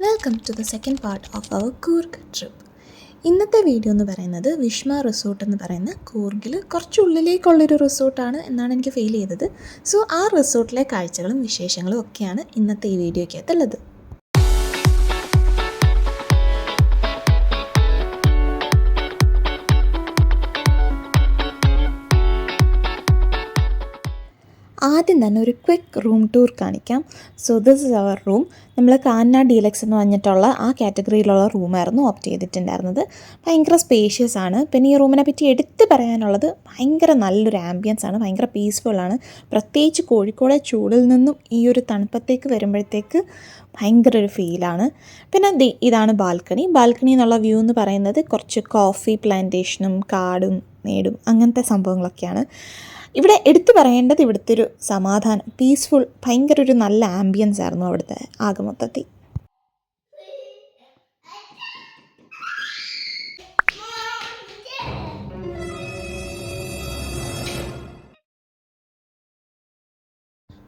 Welcome to the second part of our Coorg trip. ഇന്നത്തെ വീഡിയോ എന്ന് പറയുന്നത് വിഷ്മ റിസോർട്ട് എന്ന് പറയുന്ന കൂർഗിൽ കുറച്ചുള്ളിലേക്കുള്ളൊരു റിസോർട്ടാണ് എന്നാണ് എനിക്ക് ഫീൽ ചെയ്തത്. സോ ആ റിസോർട്ടിലെ കാഴ്ചകളും വിശേഷങ്ങളും ഒക്കെയാണ് ഇന്നത്തെ ഈ വീഡിയോയ്ക്കകത്തുള്ളത്. ആദ്യം തന്നെ ഒരു ക്വിക്ക് റൂം ടൂർ കാണിക്കാം. So this is our room. നമ്മൾ കാന്ന ഡീലക്സ് എന്ന് പറഞ്ഞിട്ടുള്ള ആ കാറ്റഗറിയിലുള്ള റൂമായിരുന്നു ഓപ്റ്റ് ചെയ്തിട്ടുണ്ടായിരുന്നത്. ഭയങ്കര സ്പേഷ്യസ് ആണ്. പിന്നെ ഈ റൂമിനെ പറ്റി എടുത്ത് പറയാനുള്ളത് ഭയങ്കര നല്ലൊരു ആംബിയൻസ് ആണ്, ഭയങ്കര പീസ്ഫുള്ളാണ്. പ്രത്യേകിച്ച് കോഴിക്കോടെ ചൂടിൽ നിന്നും ഈ ഒരു തണുപ്പത്തേക്ക് വരുമ്പോഴത്തേക്ക് ഭയങ്കര ഒരു ഫീലാണ്. പിന്നെ ഇതാണ് ബാൽക്കണി എന്നുള്ള വ്യൂ എന്ന് പറയുന്നത് കുറച്ച് കോഫി പ്ലാന്റേഷനും കാടും മേടും അങ്ങനത്തെ സംഭവങ്ങളൊക്കെയാണ്. ഇവിടെ എടുത്തു പറയേണ്ടത് ഇവിടുത്തെ ഒരു സമാധാനം, പീസ്ഫുൾ, ഭയങ്കര ഒരു നല്ല ആംബിയൻസ് ആയിരുന്നു അവിടുത്തെ ആകെ മൊത്തത്തിൽ.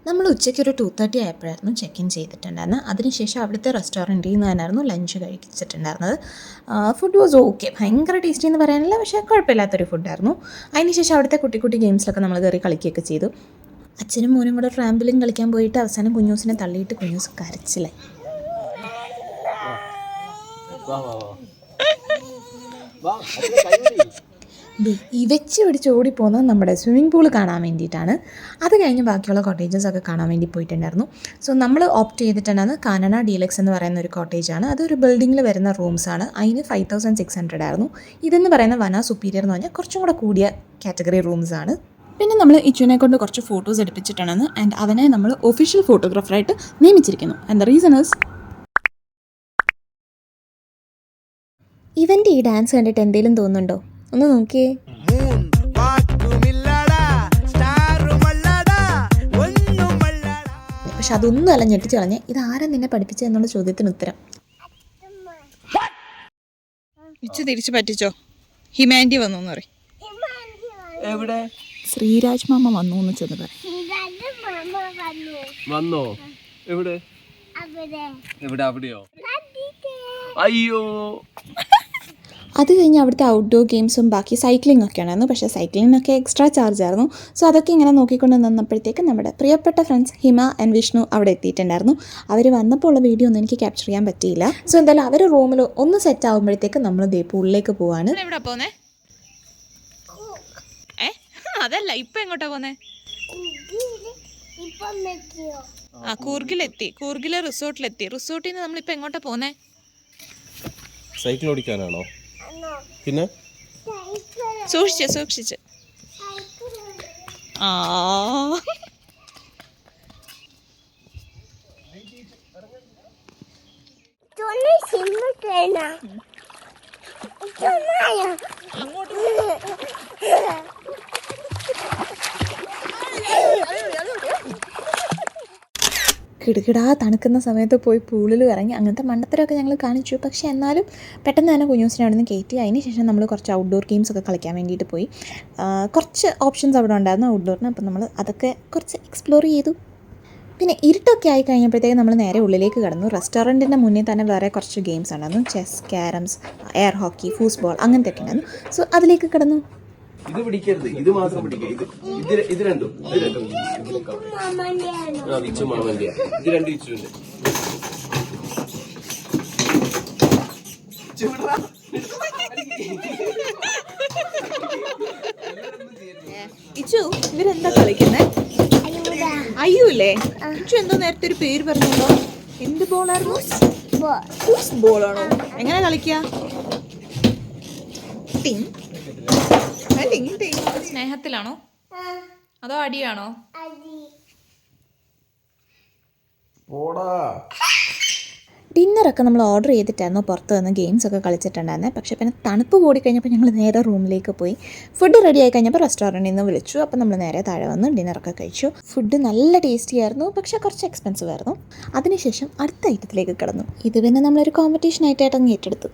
നമ്മൾ ഉച്ചയ്ക്ക് ഒരു 2:30 ആയപ്പോഴായിരുന്നു ചെക്ക് ഇൻ ചെയ്തിട്ടുണ്ടായിരുന്നത്. അതിനുശേഷം അവിടുത്തെ റെസ്റ്റോറൻറ്റിൽ നിന്ന് തന്നെയായിരുന്നു ലഞ്ച് കഴിച്ചിട്ടുണ്ടായിരുന്നത്. ഫുഡ് വാസ് ഓക്കെ, ഭയങ്കര ടേസ്റ്റി എന്ന് പറയാനില്ല, പക്ഷേ കുഴപ്പമില്ലാത്തൊരു ഫുഡായിരുന്നു. അതിനുശേഷം അവിടുത്തെ കുട്ടി ഗെയിംസിലൊക്കെ നമ്മൾ കയറി കളിക്കുകയൊക്കെ ചെയ്തു. അച്ഛനും മോനും കൂടെ ട്രാമ്പിലും കളിക്കാൻ പോയിട്ട് അവസാനം കുഞ്ഞൂസിനെ തള്ളിയിട്ട് കുഞ്ഞൂസ് കരച്ചിലായി. ഈ വെച്ച് പിടിച്ച് ഓടിപ്പോകുന്നത് നമ്മുടെ സ്വിമ്മിംഗ് പൂൾ കാണാൻ വേണ്ടിയിട്ടാണ്. അത് കഴിഞ്ഞ് ബാക്കിയുള്ള കോട്ടേജസൊക്കെ കാണാൻ വേണ്ടി പോയിട്ടുണ്ടായിരുന്നു. സോ നമ്മൾ ഓപ്റ്റ് ചെയ്തിട്ടുണ്ടായിരുന്നത് കാനന ഡീലക്സ് എന്ന് പറയുന്ന ഒരു കോട്ടേജാണ്. അതൊരു ബിൽഡിങ്ങിൽ വരുന്ന റൂംസാണ്. അതിന് 5600 ആയിരുന്നു. ഇതെന്ന് പറയുന്ന വന സുപ്പീരിയർ എന്ന് പറഞ്ഞാൽ കുറച്ചും കൂടെ കൂടിയ കാറ്റഗറി റൂംസാണ്. പിന്നെ നമ്മൾ ഇച്ചുവിനെ കൊണ്ട് കുറച്ച് ഫോട്ടോസ് എടുപ്പിച്ചിട്ടുണ്ടെന്ന്, ആൻഡ് അവനെ നമ്മൾ ഒഫീഷ്യൽ ഫോട്ടോഗ്രാഫറായിട്ട് നിയമിച്ചിരിക്കുന്നു. ആൻഡ് ദ റീസൺ ഈസ് ഇവൻ്റെ ഈ ഡാൻസ് കണ്ടിട്ട് എന്തെങ്കിലും തോന്നുന്നുണ്ടോ? ഒന്ന് നോക്കിയേ. പക്ഷെ അതൊന്നും അല്ല ഞെട്ടിച്ച് കളഞ്ഞ്, ഇതാരാ നിന്നെ പഠിപ്പിച്ചത് എന്നുള്ള ചോദ്യത്തിന് ഉത്തരം തിരിച്ചു പറ്റിച്ചോ. ഹിമാൻഡി വന്നു എന്ന് പറയും. ശ്രീരാജ് മാമ വന്നു എന്ന് ചെന്ന് പറയും. അയ്യോ. അത് കഴിഞ്ഞ് അവിടുത്തെ ഔട്ട്ഡോർ ഗെയിംസും ബാക്കി സൈക്ലിംഗ് ഒക്കെ ആയിരുന്നു. പക്ഷേ സൈക്ലിങ്ങിനൊക്കെ എക്സ്ട്രാ ചാർജ് ആയിരുന്നു. സോ അതൊക്കെ ഇങ്ങനെ നോക്കിക്കൊണ്ട് നിന്നപ്പോഴത്തേക്ക് നമ്മുടെ പ്രിയപ്പെട്ട ഫ്രണ്ട്സ് ഹിമ ആൻഡ് വിഷ്ണു അവിടെ എത്തിയിട്ടുണ്ടായിരുന്നു. അവർ വന്നപ്പോൾ ഉള്ള വീഡിയോ ഒന്നും എനിക്ക് ക്യാപ്ചർ ചെയ്യാൻ പറ്റിയില്ല. സോ എന്തായാലും അവർ റൂമിൽ ഒന്ന് സെറ്റ് ആകുമ്പോഴത്തേക്ക് നമ്മൾ പൂളിലേക്ക് പോവാണ്. അതല്ല, ഇപ്പൊ എങ്ങോട്ടാ പോന്നെ? കൂർഗിലെത്തി, കൂർഗിലെ റിസോർട്ടിലെത്തി. റിസോർട്ടിൽ നിന്ന് നമ്മളിപ്പോ എങ്ങോട്ടാ പോന്നെ? സൈക്കിൾ ഓടിക്കാനാണോ? പിന്നെ സൂക്ഷിച്ച് ആ കിടുകിടാ തണുക്കുന്ന സമയത്ത് പോയി പൂളിൽ ഇറങ്ങി അങ്ങനത്തെ മണ്ടത്തരമൊക്കെ ഞങ്ങൾ കാണിച്ചു. പക്ഷേ എന്നാലും പെട്ടെന്ന് തന്നെ കുഞ്ഞൂസിനെ അവിടെ നിന്ന് കയറ്റി. അതിന് ശേഷം നമ്മൾ കുറച്ച് ഔട്ട്ഡോർ ഗെയിംസൊക്കെ കളിക്കാൻ വേണ്ടിയിട്ട് പോയി. കുറച്ച് ഓപ്ഷൻസ് അവിടെ ഉണ്ടായിരുന്നു ഔട്ട്ഡോറിന്. അപ്പം നമ്മൾ അതൊക്കെ കുറച്ച് എക്സ്പ്ലോർ ചെയ്തു. പിന്നെ ഇരുട്ടൊക്കെ ആയി കഴിഞ്ഞപ്പോഴത്തേക്ക് നമ്മൾ നേരെ ഉള്ളിലേക്ക് കടന്നു. റെസ്റ്റോറൻറ്റിൻ്റെ മുന്നിൽ തന്നെ വേറെ കുറച്ച് ഗെയിംസ് ഉണ്ടായിരുന്നു. Chess, carroms, air hockey, football അങ്ങനത്തെ ഒക്കെ ഉണ്ടായിരുന്നു. സോ അതിലേക്ക് കടന്നു. ഇത് പിടിക്കരുത്, ഇത് മാത്രം പിടിക്കുക. ഇത് രണ്ടും ഇച്ചു മാമന്റെ, ഇത് രണ്ടും ഇച്ചുവിന്റെ. ഇച്ചു, ഇവരെന്താ കളിക്കുന്നേ? അയ്യൂല്ലേ? ഇച്ചു എന്തോ നേരത്തെ ഒരു പേര് പറഞ്ഞല്ലോ. എന്ത് ബോളായിരുന്നു? ബോളാണോ? എങ്ങനെ കളിക്കുക? സ്നേഹത്തിലാണോ അതോ അടിയാണോ? ഡിന്നറൊക്കെ നമ്മൾ ഓർഡർ ചെയ്തിട്ടായിരുന്നു പുറത്ത് നിന്ന് ഗെയിംസൊക്കെ കളിച്ചിട്ടുണ്ടായിരുന്നത്. പക്ഷേ പിന്നെ തണുപ്പ് കൂടിക്കഴിഞ്ഞപ്പോൾ ഞങ്ങൾ നേരെ റൂമിലേക്ക് പോയി. ഫുഡ് റെഡി ആയി കഴിഞ്ഞപ്പോൾ റെസ്റ്റോറൻറ്റിൽ നിന്ന് വിളിച്ചു. അപ്പോൾ നമ്മൾ നേരെ താഴെ വന്ന് ഡിന്നറൊക്കെ കഴിച്ചു. ഫുഡ് നല്ല ടേസ്റ്റി ആയിരുന്നു, പക്ഷേ കുറച്ച് എക്സ്പെൻസീവ് ആയിരുന്നു. അതിനുശേഷം അടുത്ത ഐറ്റത്തിലേക്ക് കടന്നു. ഇത് പിന്നെ നമ്മളൊരു കോമ്പറ്റീഷൻ ആയിട്ടാണ് ഏറ്റെടുത്തു.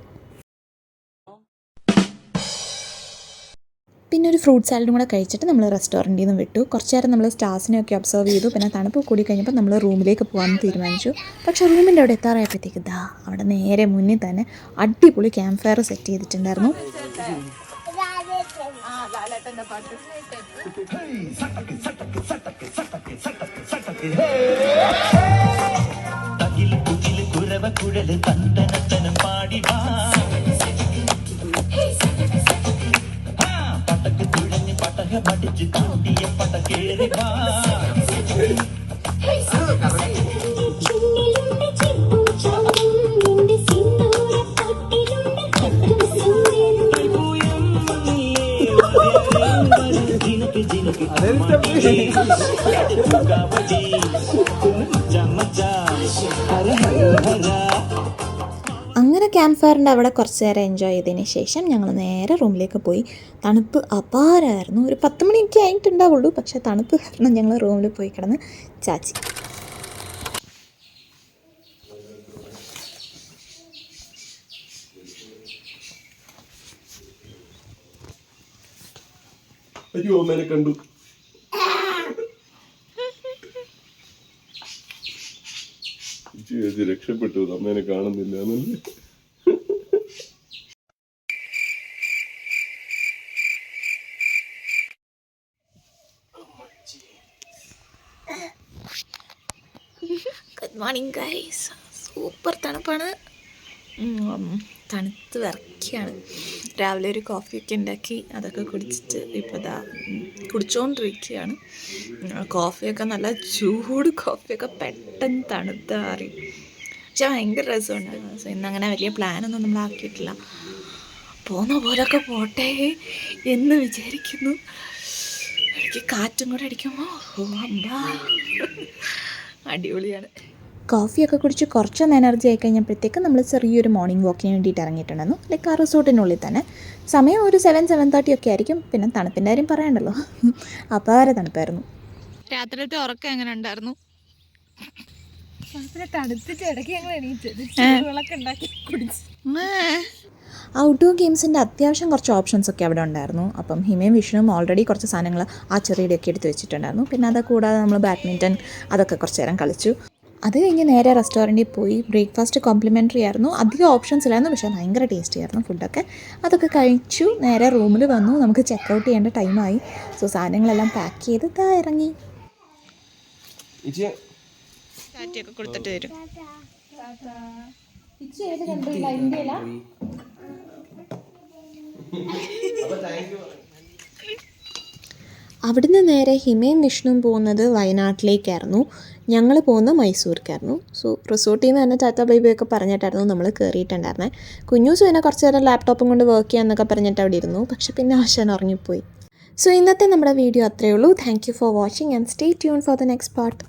പിന്നെ ഒരു ഫ്രൂട്ട് സാലഡും കൂടെ കഴിച്ചിട്ട് നമ്മൾ റെസ്റ്റോറൻറ്റിൽ നിന്ന് വിട്ടു. കുറച്ച് നേരം നമ്മൾ സ്റ്റാർസിനെയൊക്കെ ഒബ്സർവ് ചെയ്തു. പിന്നെ തണുപ്പ് കൂടി കഴിഞ്ഞപ്പോൾ നമ്മൾ റൂമിലേക്ക് പോകാമെന്ന് തീരുമാനിച്ചു. പക്ഷേ റൂമിൻ്റെ അവിടെ എത്താറായപ്പോഴത്തേക്ക് അവിടെ നേരെ മുന്നിൽ തന്നെ അടിപൊളി ക്യാമ്പ് ഫയർ സെറ്റ് ചെയ്തിട്ടുണ്ടായിരുന്നു. അങ്ങനെ ക്യാമ്പ് ഫയറിൻ്റെ അവിടെ കുറച്ച് നേരം എൻജോയ് ചെയ്തതിന് ശേഷം ഞങ്ങൾ നേരെ റൂമിലേക്ക് പോയി. തണുപ്പ് അപാരമായിരുന്നു. ഒരു 10 മണിയൊക്കെ ആയിട്ടുണ്ടാവുള്ളൂ. പക്ഷേ തണുപ്പ് കാരണം ഞങ്ങൾ റൂമിൽ പോയി കിടന്ന് ചാച്ചി. അയ്യോ അമ്മേനെ കണ്ടു. രക്ഷപ്പെട്ടു, അമ്മേനെ കാണുന്നില്ല എന്നല്ലേ. Good morning guys. സൂപ്പർ തണുപ്പാണ്. തണുത്ത് വിറയ്ക്കുകയാണ്. രാവിലെ ഒരു കോഫിയൊക്കെ ഉണ്ടാക്കി അതൊക്കെ കുടിച്ചിട്ട് ഇപ്പോൾ ഇതാ കുടിച്ചുകൊണ്ടിരിക്കുകയാണ്. കോഫിയൊക്കെ നല്ല ചൂട് കോഫിയൊക്കെ പെട്ടെന്ന് തണുത്ത് മാറി. പക്ഷെ ഭയങ്കര രസമുണ്ടായിരുന്നു. സോ ഇന്നങ്ങനെ വലിയ പ്ലാനൊന്നും നമ്മൾ ആക്കിയിട്ടില്ല. പോകുന്ന പോലൊക്കെ പോട്ടെ എന്ന് വിചാരിക്കുന്നു. എനിക്ക് കാറ്റും കൂടെ അടിക്കുമ്പോൾ അടിപൊളിയാണ്. കോഫിയൊക്കെ കുടിച്ച് കുറച്ചൊന്ന് എനർജി ആയി കഴിഞ്ഞപ്പോഴത്തേക്ക് നമ്മൾ ചെറിയൊരു മോർണിംഗ് വാക്കിന് വേണ്ടിയിട്ട് ഇറങ്ങിയിട്ടുണ്ടായിരുന്നു. ലൈക്ക് ആ റിസോർട്ടിനുള്ളിൽ തന്നെ. സമയം ഒരു 7-7:30 ഒക്കെ ആയിരിക്കും. പിന്നെ തണുപ്പിൻ്റെ കാര്യം പറയണ്ടല്ലോ, അപ്പോൾ വരെ തണുപ്പായിരുന്നു. രാത്രിയിലത്തെ ഉറക്കം എങ്ങനെ ഉണ്ടായിരുന്നു? തണുത്തിട്ട് ഇടയ്ക്ക് ഞങ്ങൾ എണീറ്റത് ഉണ്ടാക്കി കുടിച്ചു. ഔട്ട്ഡോർ ഗെയിംസിൻ്റെ അത്യാവശ്യം കുറച്ച് ഓപ്ഷൻസൊക്കെ അവിടെ ഉണ്ടായിരുന്നു. അപ്പം ഹിമയും വിഷ്ണുവും ഓൾറെഡി കുറച്ച് സാധനങ്ങൾ ആ ചെറിയുടെയൊക്കെ എടുത്ത് വെച്ചിട്ടുണ്ടായിരുന്നു. പിന്നെ അത് കൂടാതെ നമ്മൾ ബാഡ്മിൻ്റൺ അതൊക്കെ കുറച്ച് നേരം കളിച്ചു. അത് കഴിഞ്ഞ് നേരെ റെസ്റ്റോറൻറ്റിൽ പോയി. ബ്രേക്ക്ഫാസ്റ്റ് കോംപ്ലിമെൻ്ററി ആയിരുന്നു. അധികം ഓപ്ഷൻസ് ഇല്ലായിരുന്നു, പക്ഷേ ഭയങ്കര ടേസ്റ്റി ആയിരുന്നു ഫുഡൊക്കെ. അതൊക്കെ കഴിച്ചു. നേരെ റൂമിൽ വന്നു. നമുക്ക് ചെക്ക് ഔട്ട് ചെയ്യേണ്ട ടൈമായി. സോ സാധനങ്ങളെല്ലാം പാക്ക് ചെയ്ത് ഇറങ്ങി. കാറ്റൊക്കെ കൊടുത്തിട്ട് തരും. അവിടുന്ന് നേരെ ഹിമയും വിഷ്ണുവും പോകുന്നത് വയനാട്ടിലേക്കായിരുന്നു. ഞങ്ങൾ പോകുന്നത് മൈസൂർക്കായിരുന്നു. സോ റിസോർട്ടിൽ നിന്ന് തന്നെ ടാറ്റ ബൈ ബൈ ഒക്കെ പറഞ്ഞിട്ടായിരുന്നു നമ്മൾ കയറിയിട്ടുണ്ടായിരുന്നത്. കുഞ്ഞൂസ് പിന്നെ കുറച്ച് നേരം ലാപ്ടോപ്പും കൊണ്ട് വർക്ക് ചെയ്യാമെന്നൊക്കെ പറഞ്ഞിട്ട് അവിടെ ഇരുന്നു. പക്ഷെ പിന്നെ ആശാൻ ഉറങ്ങിപ്പോയി. സോ ഇന്നത്തെ നമ്മുടെ വീഡിയോ അത്രയേ ഉള്ളൂ. Thank you for watching and stay tune for the next part.